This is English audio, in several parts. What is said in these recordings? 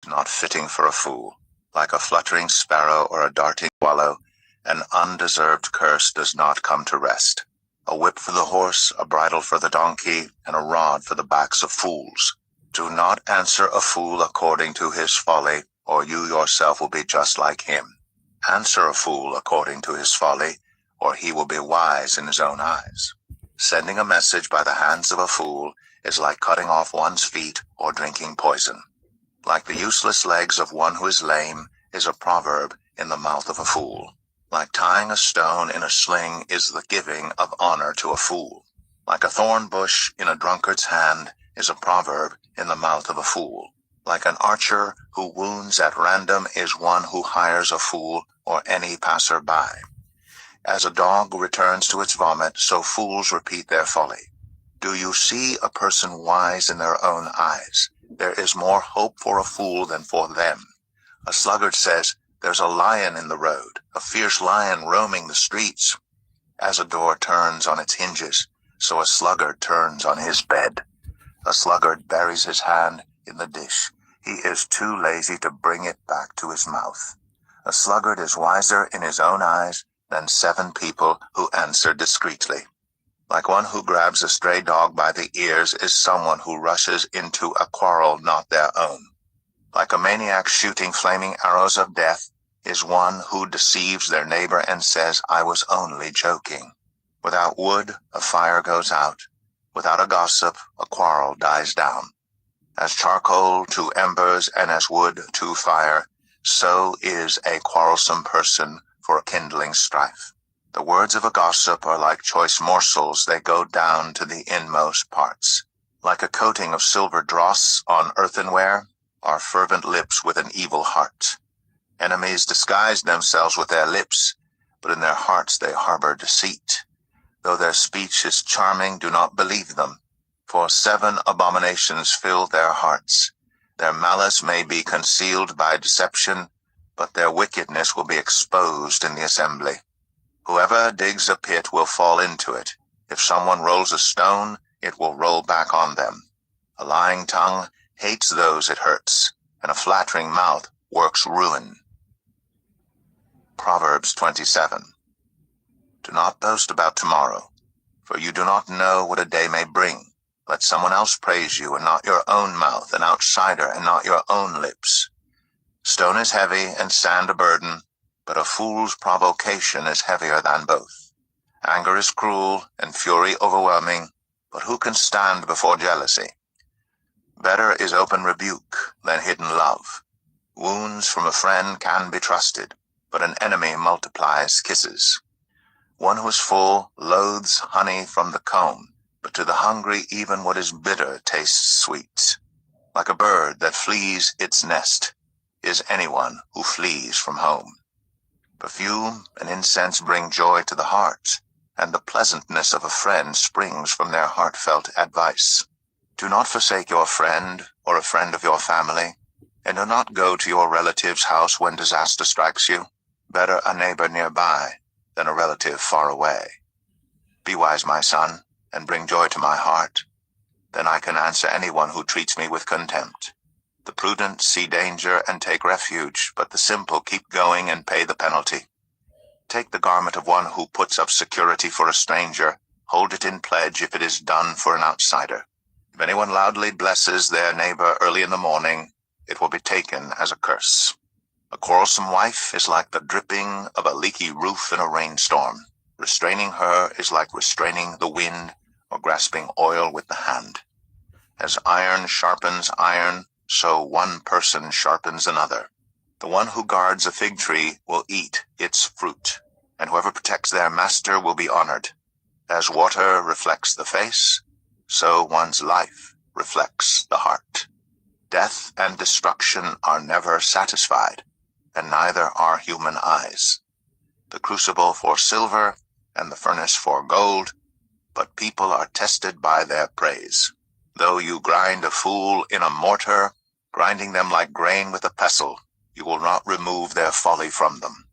not fitting for a fool. Like a fluttering sparrow or a darting swallow, an undeserved curse does not come to rest. A whip for the horse, a bridle for the donkey, and a rod for the backs of fools. Do not answer a fool according to his folly, or you yourself will be just like him. Answer a fool according to his folly, or he will be wise in his own eyes. Sending a message by the hands of a fool is like cutting off one's feet or drinking poison. Like the useless legs of one who is lame is a proverb in the mouth of a fool. Like tying a stone in a sling is the giving of honor to a fool. Like a thorn bush in a drunkard's hand is a proverb in the mouth of a fool. Like an archer who wounds at random is one who hires a fool or any passer-by. As a dog returns to its vomit, so fools repeat their folly. Do you see a person wise in their own eyes? There is more hope for a fool than for them. A sluggard says, "There's a lion in the road, a fierce lion roaming the streets." As a door turns on its hinges, so a sluggard turns on his bed. A sluggard buries his hand in the dish. He is too lazy to bring it back to his mouth. A sluggard is wiser in his own eyes than 7 people who answer discreetly. Like one who grabs a stray dog by the ears is someone who rushes into a quarrel not their own. Like a maniac shooting flaming arrows of death is one who deceives their neighbor and says, "I was only joking." Without wood, a fire goes out. Without a gossip, a quarrel dies down. As charcoal to embers and as wood to fire, so is a quarrelsome person for kindling strife. The words of a gossip are like choice morsels, they go down to the inmost parts. Like a coating of silver dross on earthenware are fervent lips with an evil heart. Enemies disguise themselves with their lips, but in their hearts they harbor deceit. Though their speech is charming, do not believe them, for 7 abominations fill their hearts. Their malice may be concealed by deception, but their wickedness will be exposed in the assembly. Whoever digs a pit will fall into it. If someone rolls a stone, it will roll back on them. A lying tongue hates those it hurts, and a flattering mouth works ruin. Proverbs 27. Do not boast about tomorrow, for you do not know what a day may bring. Let someone else praise you, and not your own mouth, an outsider, and not your own lips. Stone is heavy, and sand a burden, but a fool's provocation is heavier than both. Anger is cruel, and fury overwhelming, but who can stand before jealousy? Better is open rebuke than hidden love. Wounds from a friend can be trusted, but an enemy multiplies kisses. One who is full loathes honey from the comb, but to the hungry even what is bitter tastes sweet. Like a bird that flees its nest is anyone who flees from home. Perfume and incense bring joy to the heart, and the pleasantness of a friend springs from their heartfelt advice. Do not forsake your friend or a friend of your family, and do not go to your relative's house when disaster strikes you. Better a neighbor nearby than a relative far away. Be wise, my son, and bring joy to my heart. Then I can answer anyone who treats me with contempt. The prudent see danger and take refuge, but the simple keep going and pay the penalty. Take the garment of one who puts up security for a stranger. Hold it in pledge if it is done for an outsider. If anyone loudly blesses their neighbor early in the morning, it will be taken as a curse. A quarrelsome wife is like the dripping of a leaky roof in a rainstorm. Restraining her is like restraining the wind or grasping oil with the hand. As iron sharpens iron, so one person sharpens another. The one who guards a fig tree will eat its fruit, and whoever protects their master will be honored. As water reflects the face, so one's life reflects the heart. Death and destruction are never satisfied, and neither are human eyes. The crucible for silver and the furnace for gold, but people are tested by their praise. Though you grind a fool in a mortar, grinding them like grain with a pestle, you will not remove their folly from them.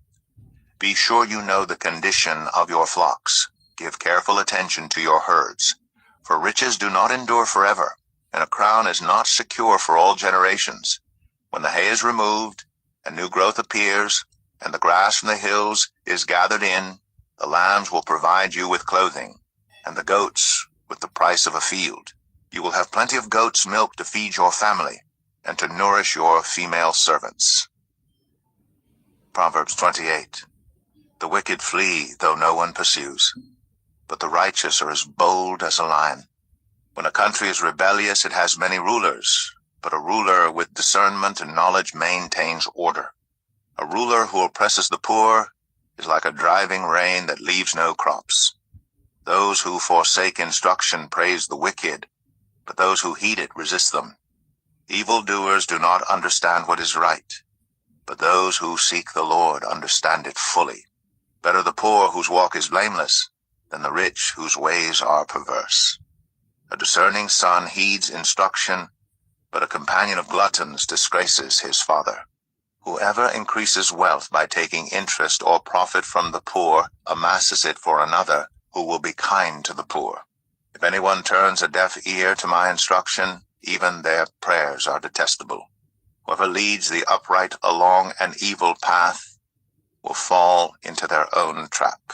Be sure you know the condition of your flocks. Give careful attention to your herds. For riches do not endure forever, and a crown is not secure for all generations. When the hay is removed, and new growth appears, and the grass from the hills is gathered in, the lambs will provide you with clothing, and the goats with the price of a field. You will have plenty of goat's milk to feed your family, and to nourish your female servants. Proverbs 28. The wicked flee, though no one pursues, but the righteous are as bold as a lion. When a country is rebellious, it has many rulers, but a ruler with discernment and knowledge maintains order. A ruler who oppresses the poor is like a driving rain that leaves no crops. Those who forsake instruction praise the wicked, but those who heed it resist them. Evildoers do not understand what is right, but those who seek the Lord understand it fully. Better the poor whose walk is blameless than the rich whose ways are perverse. A discerning son heeds instruction, but a companion of gluttons disgraces his father. Whoever increases wealth by taking interest or profit from the poor amasses it for another who will be kind to the poor. If anyone turns a deaf ear to my instruction, even their prayers are detestable. Whoever leads the upright along an evil path will fall into their own trap,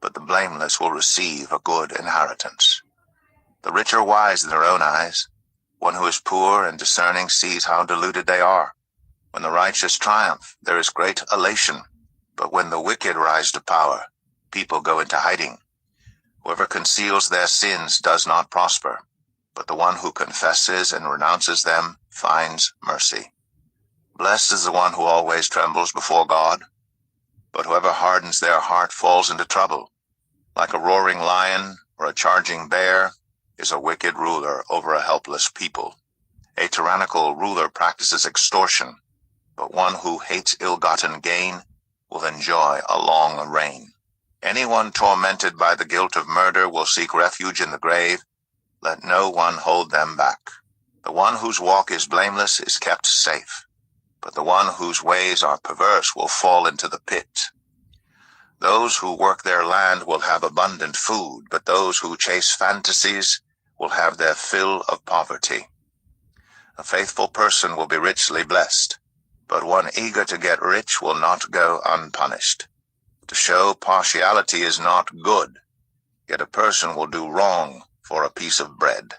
but the blameless will receive a good inheritance. The rich are wise in their own eyes. One who is poor and discerning sees how deluded they are. When the righteous triumph, there is great elation, but when the wicked rise to power, people go into hiding. Whoever conceals their sins does not prosper, but the one who confesses and renounces them finds mercy. Blessed is the one who always trembles before God, but whoever hardens their heart falls into trouble. Like a roaring lion or a charging bear is a wicked ruler over a helpless people. A tyrannical ruler practices extortion, but one who hates ill-gotten gain will enjoy a long reign. Anyone tormented by the guilt of murder will seek refuge in the grave. Let no one hold them back. The one whose walk is blameless is kept safe, but the one whose ways are perverse will fall into the pit. Those who work their land will have abundant food, but those who chase fantasies will have their fill of poverty. A faithful person will be richly blessed, but one eager to get rich will not go unpunished. To show partiality is not good, yet a person will do wrong for a piece of bread.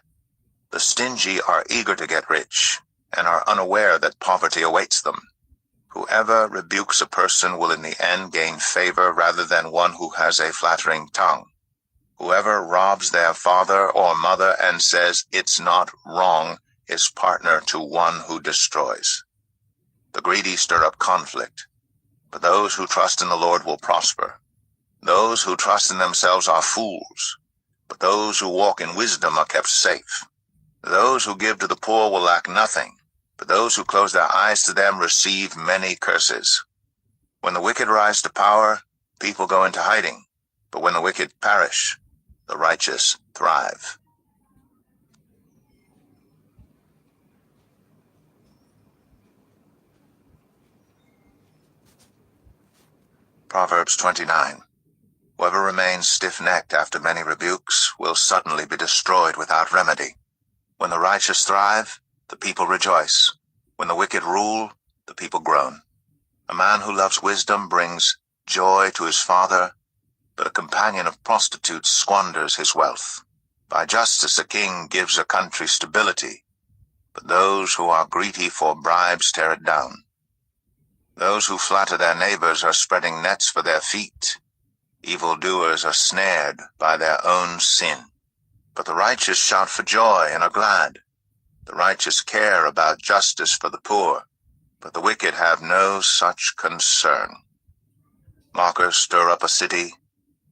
The stingy are eager to get rich, and are unaware that poverty awaits them. Whoever rebukes a person will in the end gain favor rather than one who has a flattering tongue. Whoever robs their father or mother and says it's not wrong is partner to one who destroys. The greedy stir up conflict, but those who trust in the Lord will prosper. Those who trust in themselves are fools, but those who walk in wisdom are kept safe. Those who give to the poor will lack nothing, but those who close their eyes to them receive many curses. When the wicked rise to power, people go into hiding, but when the wicked perish, the righteous thrive. Proverbs 29. Whoever remains stiff-necked after many rebukes will suddenly be destroyed without remedy. When the righteous thrive, the people rejoice. When the wicked rule, the people groan. A man who loves wisdom brings joy to his father, but a companion of prostitutes squanders his wealth. By justice a king gives a country stability, but those who are greedy for bribes tear it down. Those who flatter their neighbors are spreading nets for their feet. Evildoers are snared by their own sin. But the righteous shout for joy and are glad. The righteous care about justice for the poor, but the wicked have no such concern. Mockers stir up a city,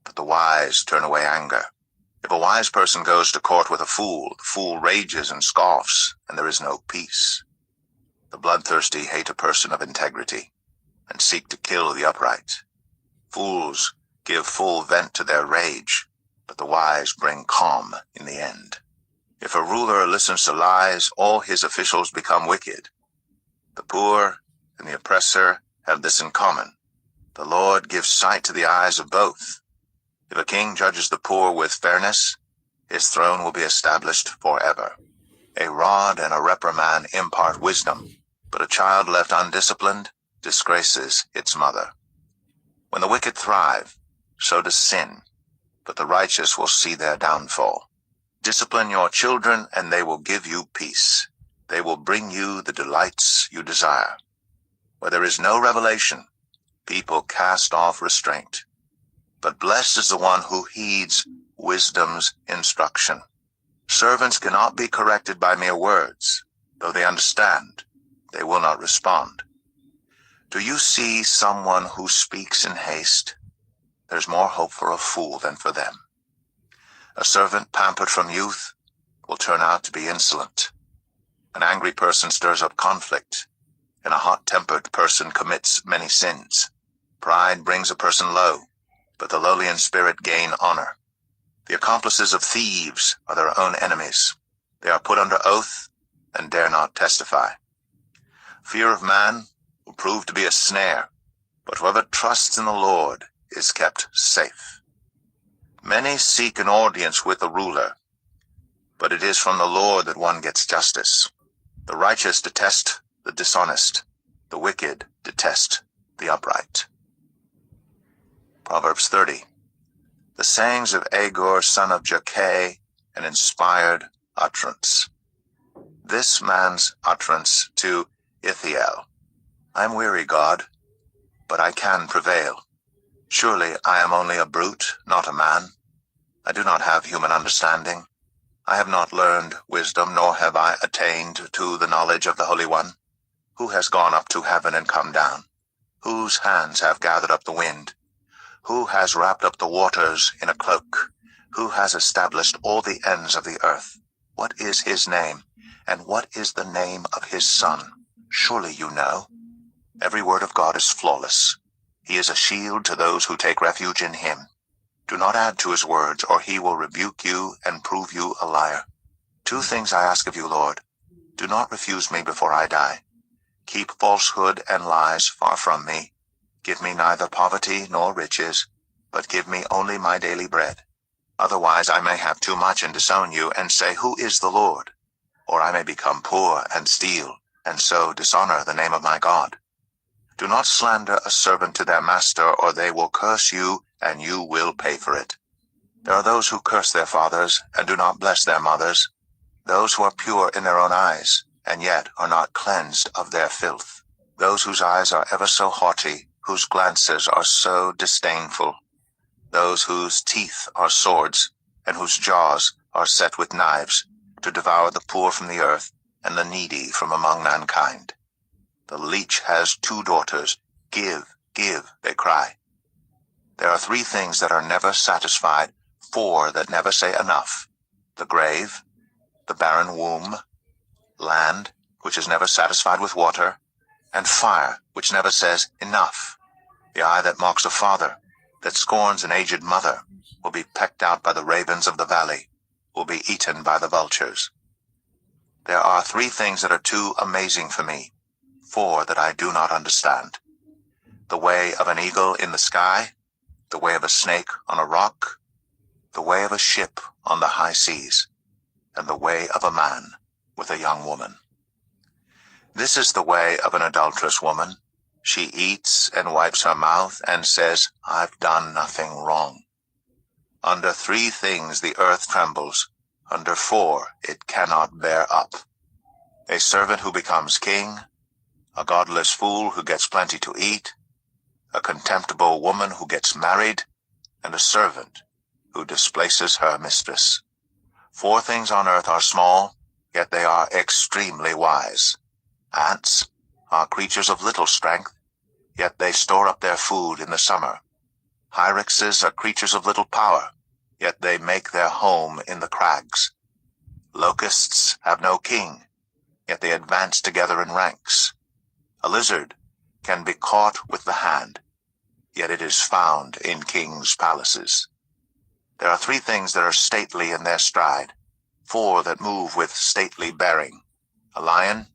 but the wise turn away anger. If a wise person goes to court with a fool, the fool rages and scoffs, and there is no peace. The bloodthirsty hate a person of integrity, and seek to kill the upright. Fools give full vent to their rage, but the wise bring calm in the end. If a ruler listens to lies, all his officials become wicked. The poor and the oppressor have this in common. The Lord gives sight to the eyes of both. If a king judges the poor with fairness, his throne will be established forever. A rod and a reprimand impart wisdom, but a child left undisciplined disgraces its mother. When the wicked thrive, so does sin, but the righteous will see their downfall. Discipline your children, and they will give you peace. They will bring you the delights you desire. Where there is no revelation, people cast off restraint. But blessed is the one who heeds wisdom's instruction. Servants cannot be corrected by mere words. Though they understand, they will not respond. Do you see someone who speaks in haste? There's more hope for a fool than for them. A servant pampered from youth will turn out to be insolent. An angry person stirs up conflict, and a hot-tempered person commits many sins. Pride brings a person low, but the lowly in spirit gain honor. The accomplices of thieves are their own enemies. They are put under oath and dare not testify. Fear of man will prove to be a snare, but whoever trusts in the Lord is kept safe. Many seek an audience with a ruler, but it is from the Lord that one gets justice. The righteous detest the dishonest. The wicked detest the upright. Proverbs 30. The sayings of Agur, son of Jakeh, an inspired utterance. This man's utterance to Ithiel. I am weary, God, but I can prevail. Surely I am only a brute, not a man. I do not have human understanding. I have not learned wisdom, nor have I attained to the knowledge of the Holy One. Who has gone up to heaven and come down? Whose hands have gathered up the wind? Who has wrapped up the waters in a cloak? Who has established all the ends of the earth? What is his name, and what is the name of his son? Surely you know. Every word of God is flawless. He is a shield to those who take refuge in him. Do not add to his words, or he will rebuke you and prove you a liar. 2 things I ask of you, Lord. Do not refuse me before I die. Keep falsehood and lies far from me. Give me neither poverty nor riches, but give me only my daily bread. Otherwise I may have too much and disown you, and say, Who is the Lord? Or I may become poor and steal, and so dishonor the name of my God. Do not slander a servant to their master, or they will curse you, and you will pay for it. There are those who curse their fathers, and do not bless their mothers, those who are pure in their own eyes, and yet are not cleansed of their filth, those whose eyes are ever so haughty, whose glances are so disdainful, those whose teeth are swords, and whose jaws are set with knives, to devour the poor from the earth, and the needy from among mankind. The leech has 2 daughters. Give, give, they cry. There are 3 things that are never satisfied, 4 that never say enough: the grave, the barren womb, land, which is never satisfied with water, and fire, which never says enough. The eye that mocks a father, that scorns an aged mother, will be pecked out by the ravens of the valley, will be eaten by the vultures. There are 3 things that are too amazing for me, 4 that I do not understand: the way of an eagle in the sky, the way of a snake on a rock, the way of a ship on the high seas, and the way of a man with a young woman. This is the way of an adulterous woman. She eats and wipes her mouth and says, I've done nothing wrong. Under 3 things the earth trembles, under 4 it cannot bear up: a servant who becomes king, a godless fool who gets plenty to eat, a contemptible woman who gets married, and a servant who displaces her mistress. 4 things on earth are small, yet they are extremely wise. Ants are creatures of little strength, yet they store up their food in the summer. Hyraxes are creatures of little power, yet they make their home in the crags. Locusts have no king, yet they advance together in ranks. A lizard can be caught with the hand, yet it is found in kings' palaces. There are 3 things that are stately in their stride, 4 that move with stately bearing: a lion,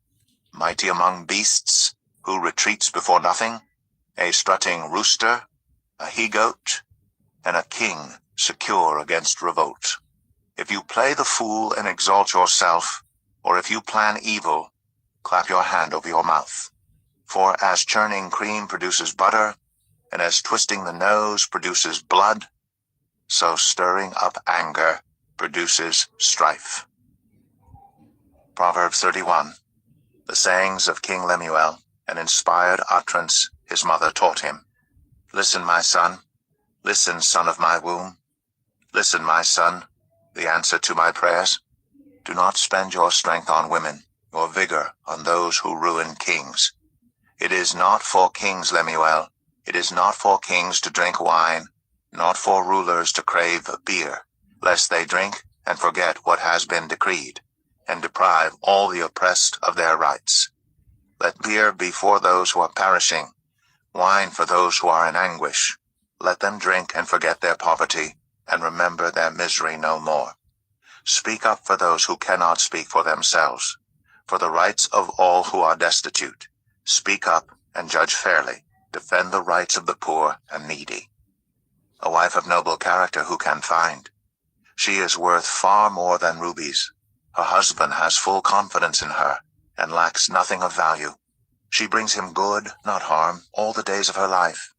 mighty among beasts, who retreats before nothing, a strutting rooster, a he-goat, and a king secure against revolt. If you play the fool and exalt yourself, or if you plan evil, clap your hand over your mouth. For as churning cream produces butter, and as twisting the nose produces blood, so stirring up anger produces strife. Proverbs 31. The sayings of King Lemuel, an inspired utterance his mother taught him. Listen, my son. Listen, son of my womb. Listen, my son, the answer to my prayers. Do not spend your strength on women, your vigor on those who ruin kings. It is not for kings, Lemuel. It is not for kings to drink wine, not for rulers to crave beer, lest they drink and forget what has been decreed, and deprive all the oppressed of their rights. Let beer be for those who are perishing, wine for those who are in anguish. Let them drink and forget their poverty, and remember their misery no more. Speak up for those who cannot speak for themselves, for the rights of all who are destitute. Speak up and judge fairly. Defend the rights of the poor and needy. A wife of noble character who can find? She is worth far more than rubies. Her husband has full confidence in her, and lacks nothing of value. She brings him good, not harm, all the days of her life.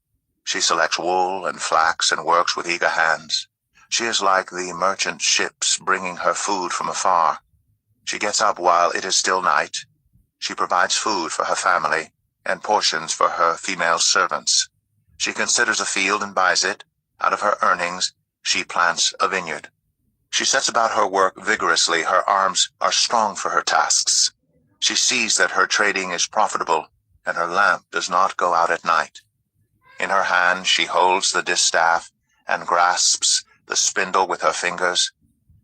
She selects wool and flax and works with eager hands. She is like the merchant ships bringing her food from afar. She gets up while it is still night. She provides food for her family, and portions for her female servants. She considers a field and buys it. Out of her earnings, she plants a vineyard. She sets about her work vigorously. Her arms are strong for her tasks. She sees that her trading is profitable, and her lamp does not go out at night. In her hand she holds the distaff, and grasps the spindle with her fingers.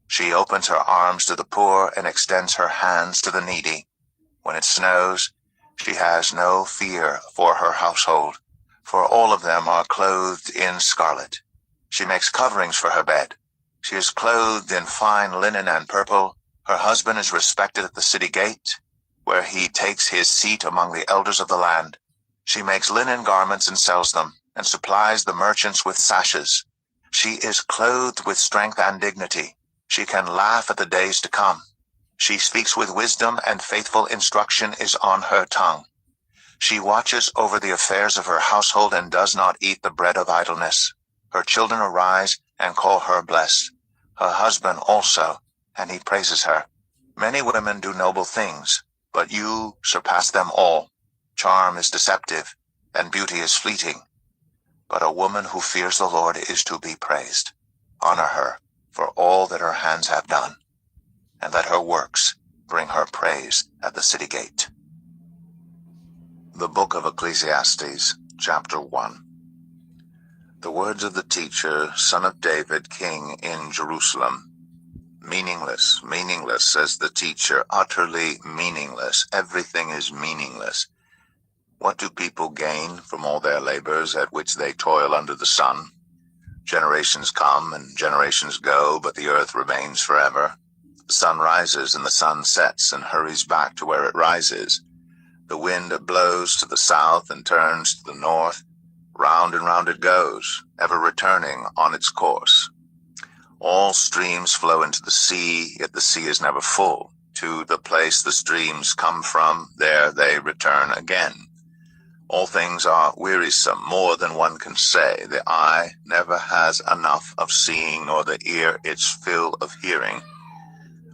She opens her arms to the poor, and extends her hands to the needy. When it snows, she has no fear for her household, for all of them are clothed in scarlet. She makes coverings for her bed. She is clothed in fine linen and purple. Her husband is respected at the city gate, where he takes his seat among the elders of the land. She makes linen garments and sells them, and supplies the merchants with sashes. She is clothed with strength and dignity. She can laugh at the days to come. She speaks with wisdom, and faithful instruction is on her tongue. She watches over the affairs of her household and does not eat the bread of idleness. Her children arise and call her blessed. Her husband also, and he praises her. Many women do noble things, but you surpass them all. Charm is deceptive, and beauty is fleeting. But a woman who fears the Lord is to be praised. Honor her for all that her hands have done, and let her works bring her praise at the city gate. The Book of Ecclesiastes, Chapter 1. The words of the teacher, son of David, king in Jerusalem. Meaningless, meaningless, says the teacher, utterly meaningless. Everything is meaningless. What do people gain from all their labors at which they toil under the sun? Generations come and generations go, but the earth remains forever. The sun rises and the sun sets and hurries back to where it rises. The wind blows to the south and turns to the north. Round and round it goes, ever returning on its course. All streams flow into the sea, yet the sea is never full. To the place the streams come from, there they return again. All things are wearisome, more than one can say. The eye never has enough of seeing, nor the ear its fill of hearing.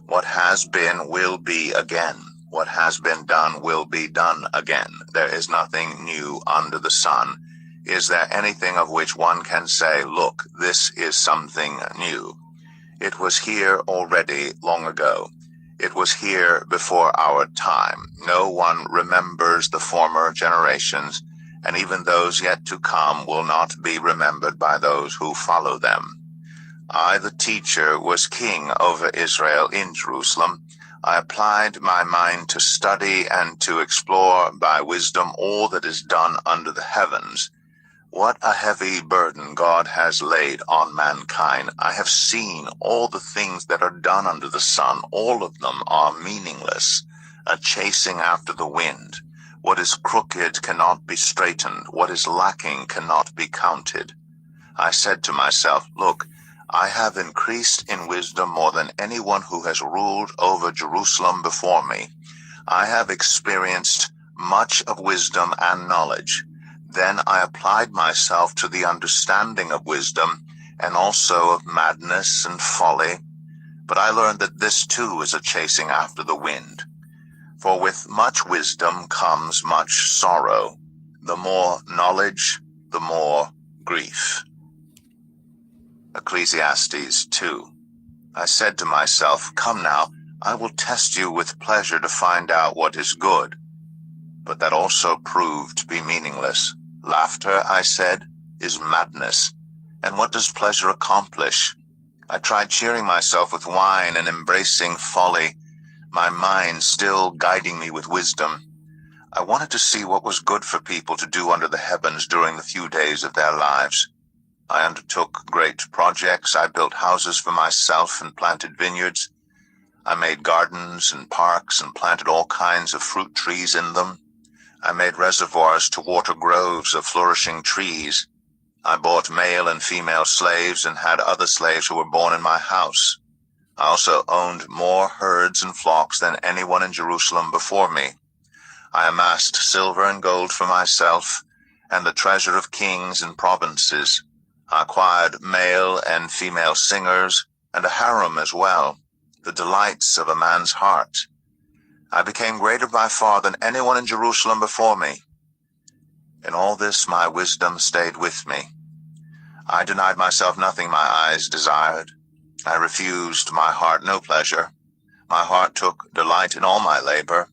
What has been will be again. What has been done will be done again. There is nothing new under the sun. Is there anything of which one can say, look, this is something new? It was here already long ago. It was here before our time. No one remembers the former generations, and even those yet to come will not be remembered by those who follow them. I, the teacher, was king over Israel in Jerusalem. I applied my mind to study and to explore by wisdom all that is done under the heavens. What a heavy burden God has laid on mankind. I have seen all the things that are done under the sun. All of them are meaningless, a chasing after the wind. What is crooked cannot be straightened. What is lacking cannot be counted. I said to myself, look, I have increased in wisdom more than anyone who has ruled over Jerusalem before me. I have experienced much of wisdom and knowledge. Then I applied myself to the understanding of wisdom and also of madness and folly. But I learned that this too is a chasing after the wind. For with much wisdom comes much sorrow. The more knowledge, the more grief. Ecclesiastes 2. I said to myself, come now, I will test you with pleasure to find out what is good. But that also proved to be meaningless. Laughter, I said, is madness. And what does pleasure accomplish? I tried cheering myself with wine and embracing folly, my mind still guiding me with wisdom. I wanted to see what was good for people to do under the heavens during the few days of their lives. I undertook great projects. I built houses for myself and planted vineyards. I made gardens and parks and planted all kinds of fruit trees in them. I made reservoirs to water groves of flourishing trees. I bought male and female slaves and had other slaves who were born in my house. I also owned more herds and flocks than anyone in Jerusalem before me. I amassed silver and gold for myself and the treasure of kings and provinces. I acquired male and female singers and a harem as well, the delights of a man's heart. I became greater by far than anyone in Jerusalem before me. In all this my wisdom stayed with me. I denied myself nothing my eyes desired. I refused my heart no pleasure. My heart took delight in all my labor,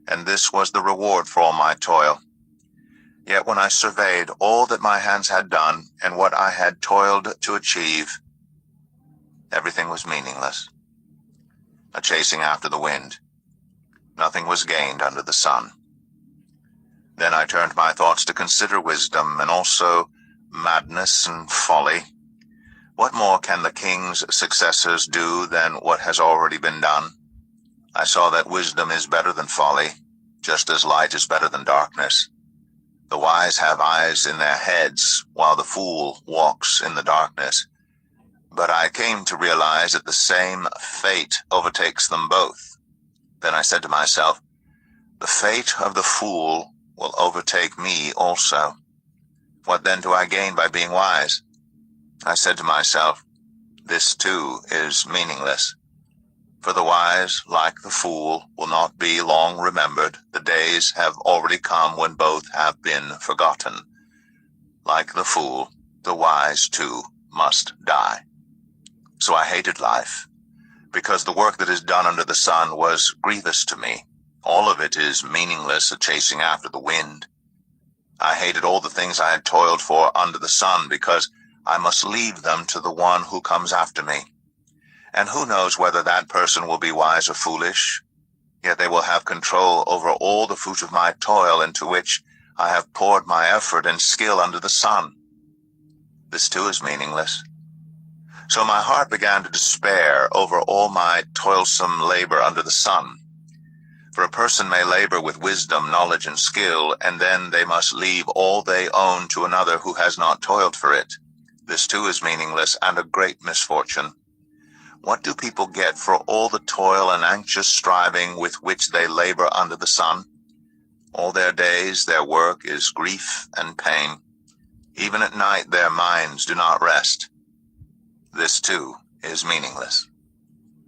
and this was the reward for all my toil. Yet when I surveyed all that my hands had done and what I had toiled to achieve, everything was meaningless, a chasing after the wind. Nothing was gained under the sun. Then I turned my thoughts to consider wisdom and also madness and folly. What more can the king's successors do than what has already been done? I saw that wisdom is better than folly, just as light is better than darkness. The wise have eyes in their heads, while the fool walks in the darkness. But I came to realize that the same fate overtakes them both. Then I said to myself, the fate of the fool will overtake me also. What then do I gain by being wise? I said to myself, this too is meaningless. For the wise, like the fool, will not be long remembered. The days have already come when both have been forgotten. Like the fool, the wise too must die. So I hated life, because the work that is done under the sun was grievous to me. All of it is meaningless, a chasing after the wind. I hated all the things I had toiled for under the sun, because I must leave them to the one who comes after me. And who knows whether that person will be wise or foolish? Yet they will have control over all the fruit of my toil, into which I have poured my effort and skill under the sun. This too is meaningless. So my heart began to despair over all my toilsome labor under the sun. For a person may labor with wisdom, knowledge, and skill, and then they must leave all they own to another who has not toiled for it. This too is meaningless and a great misfortune. What do people get for all the toil and anxious striving with which they labor under the sun? All their days their work is grief and pain. Even at night their minds do not rest. This too is meaningless.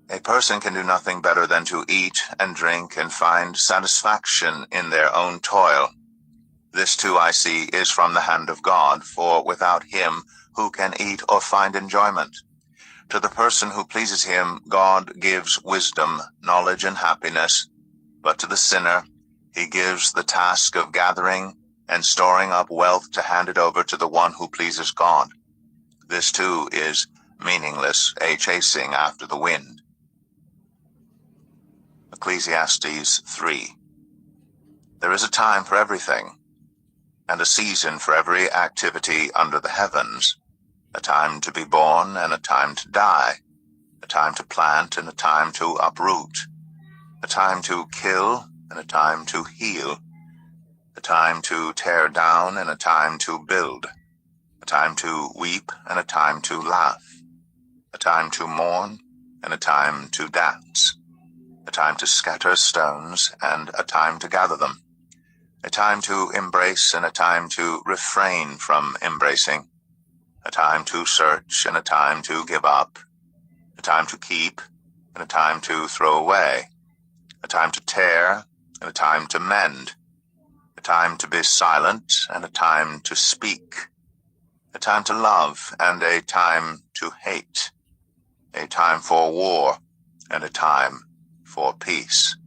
A person can do nothing better than to eat and drink and find satisfaction in their own toil. This too, I see, is from the hand of God, for without him who can eat or find enjoyment? To the person who pleases him, God gives wisdom, knowledge, and happiness, but to the sinner, he gives the task of gathering and storing up wealth to hand it over to the one who pleases God. This too is meaningless, a chasing after the wind. Ecclesiastes 3. There is a time for everything, and a season for every activity under the heavens, a time to be born and a time to die, a time to plant and a time to uproot, a time to kill and a time to heal, a time to tear down and a time to build, a time to weep and a time to laugh, a time to mourn and a time to dance, a time to scatter stones and a time to gather them, a time to embrace and a time to refrain from embracing, a time to search and a time to give up, a time to keep and a time to throw away, a time to tear and a time to mend, a time to be silent and a time to speak, a time to love and a time to hate, a time for war and a time for peace.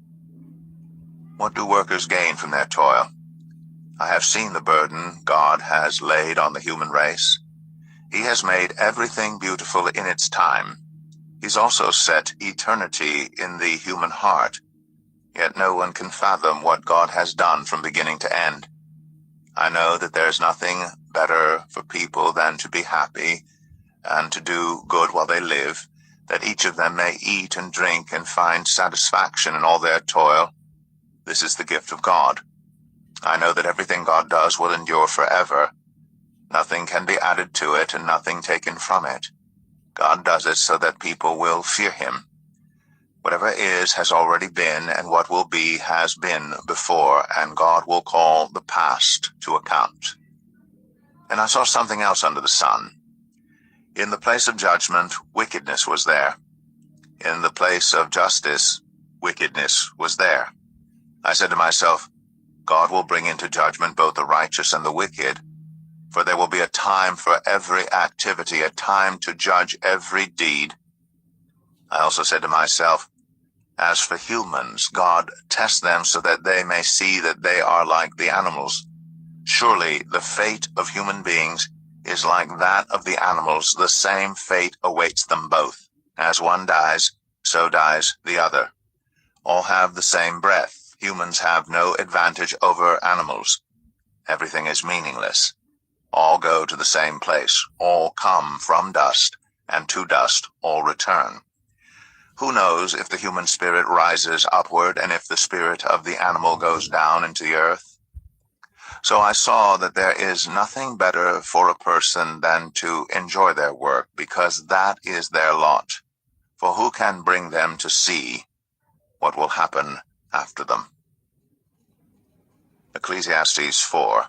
What do workers gain from their toil? I have seen the burden God has laid on the human race. He has made everything beautiful in its time. He's also set eternity in the human heart. Yet no one can fathom what God has done from beginning to end. I know that there's nothing better for people than to be happy and to do good while they live, that each of them may eat and drink and find satisfaction in all their toil. This is the gift of God. I know that everything God does will endure forever. Nothing can be added to it and nothing taken from it. God does it so that people will fear him. Whatever is has already been, and what will be has been before, and God will call the past to account. And I saw something else under the sun. In the place of judgment, wickedness was there. In the place of justice, wickedness was there. I said to myself, God will bring into judgment both the righteous and the wicked, for there will be a time for every activity, a time to judge every deed. I also said to myself, as for humans, God tests them so that they may see that they are like the animals. Surely the fate of human beings is like that of the animals. The same fate awaits them both. As one dies, so dies the other. All have the same breath. Humans have no advantage over animals. Everything is meaningless. All go to the same place. All come from dust, and to dust all return. Who knows if the human spirit rises upward and if the spirit of the animal goes down into the earth? So I saw that there is nothing better for a person than to enjoy their work, because that is their lot. For who can bring them to see what will happen after them? Ecclesiastes 4.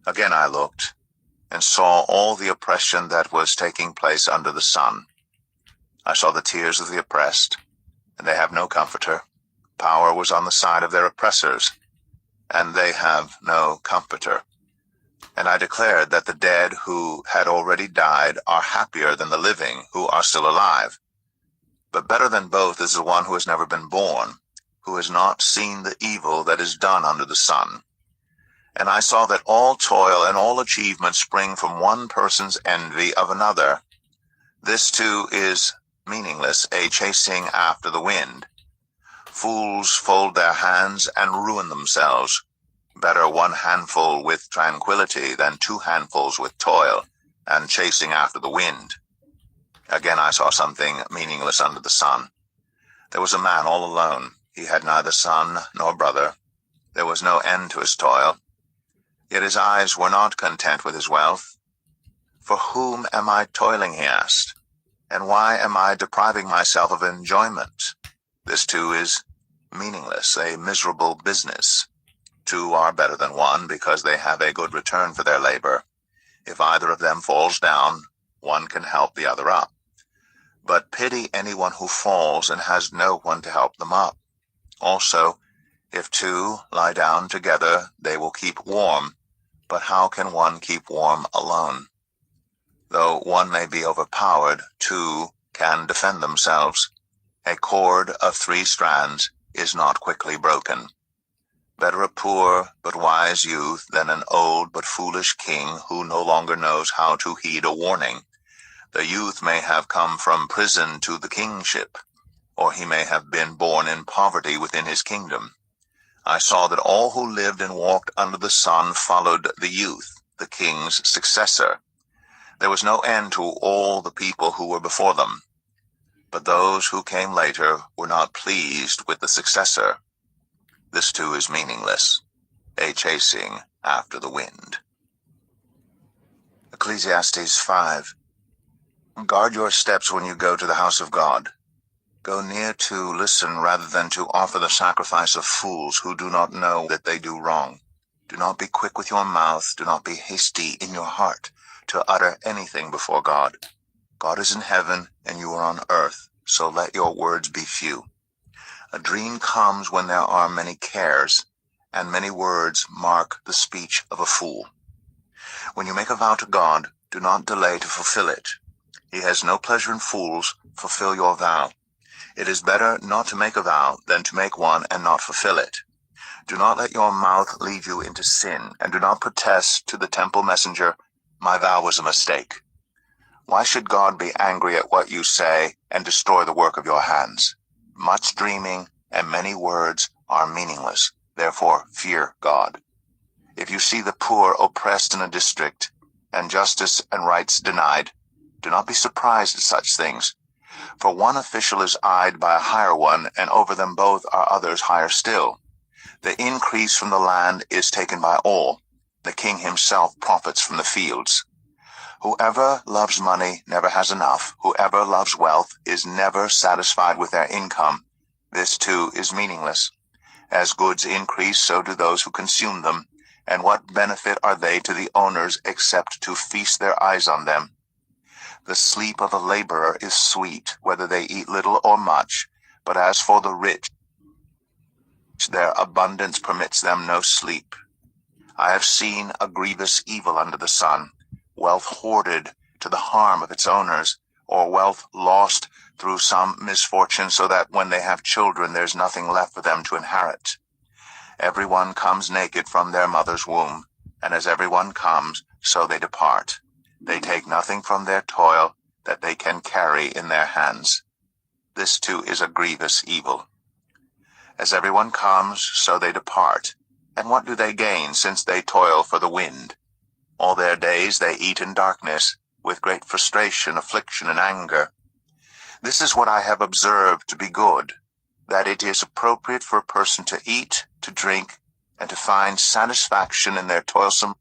Again I looked, and saw all the oppression that was taking place under the sun. I saw the tears of the oppressed, and they have no comforter. Power was on the side of their oppressors, and they have no comforter. And I declared that the dead who had already died are happier than the living who are still alive. But better than both is the one who has never been born, who has not seen the evil that is done under the sun. And I saw that all toil and all achievement spring from one person's envy of another. This too is meaningless, a chasing after the wind. Fools fold their hands and ruin themselves. Better one handful with tranquility than two handfuls with toil and chasing after the wind. Again I saw something meaningless under the sun. There was a man all alone. He had neither son nor brother. There was no end to his toil. Yet his eyes were not content with his wealth. For whom am I toiling, he asked, and why am I depriving myself of enjoyment? This too is meaningless, a miserable business. Two are better than one because they have a good return for their labor. If either of them falls down, one can help the other up. But pity anyone who falls and has no one to help them up. Also, if two lie down together, they will keep warm. But how can one keep warm alone? Though one may be overpowered, two can defend themselves. A cord of 3 strands is not quickly broken. Better a poor but wise youth than an old but foolish king who no longer knows how to heed a warning. The youth may have come from prison to the kingship, or he may have been born in poverty within his kingdom. I saw that all who lived and walked under the sun followed the youth, the king's successor. There was no end to all the people who were before them. But those who came later were not pleased with the successor. This too is meaningless, a chasing after the wind. Ecclesiastes 5. Guard your steps when you go to the house of God. Go near to listen rather than to offer the sacrifice of fools who do not know that they do wrong. Do not be quick with your mouth, do not be hasty in your heart to utter anything before God. God is in heaven and you are on earth, so let your words be few. A dream comes when there are many cares, and many words mark the speech of a fool. When you make a vow to God, do not delay to fulfill it. He has no pleasure in fools. Fulfill your vow. It is better not to make a vow than to make one and not fulfill it. Do not let your mouth lead you into sin, and do not protest to the temple messenger, my vow was a mistake. Why should God be angry at what you say and destroy the work of your hands? Much dreaming and many words are meaningless. Therefore, fear God. If you see the poor oppressed in a district, and justice and rights denied, do not be surprised at such things. For one official is eyed by a higher one, and over them both are others higher still. The increase from the land is taken by all. The king himself profits from the fields. Whoever loves money never has enough. Whoever loves wealth is never satisfied with their income. This too is meaningless. As goods increase, so do those who consume them. And what benefit are they to the owners except to feast their eyes on them? The sleep of a laborer is sweet, whether they eat little or much. But as for the rich, their abundance permits them no sleep. I have seen a grievous evil under the sun, wealth hoarded to the harm of its owners, or wealth lost through some misfortune, so that when they have children there's nothing left for them to inherit. Everyone comes naked from their mother's womb, and as everyone comes, so they depart. They take nothing from their toil that they can carry in their hands. This too is a grievous evil. As everyone comes, so they depart. And what do they gain, since they toil for the wind? All their days they eat in darkness, with great frustration, affliction, and anger. This is what I have observed to be good, that it is appropriate for a person to eat, to drink, and to find satisfaction in their toilsome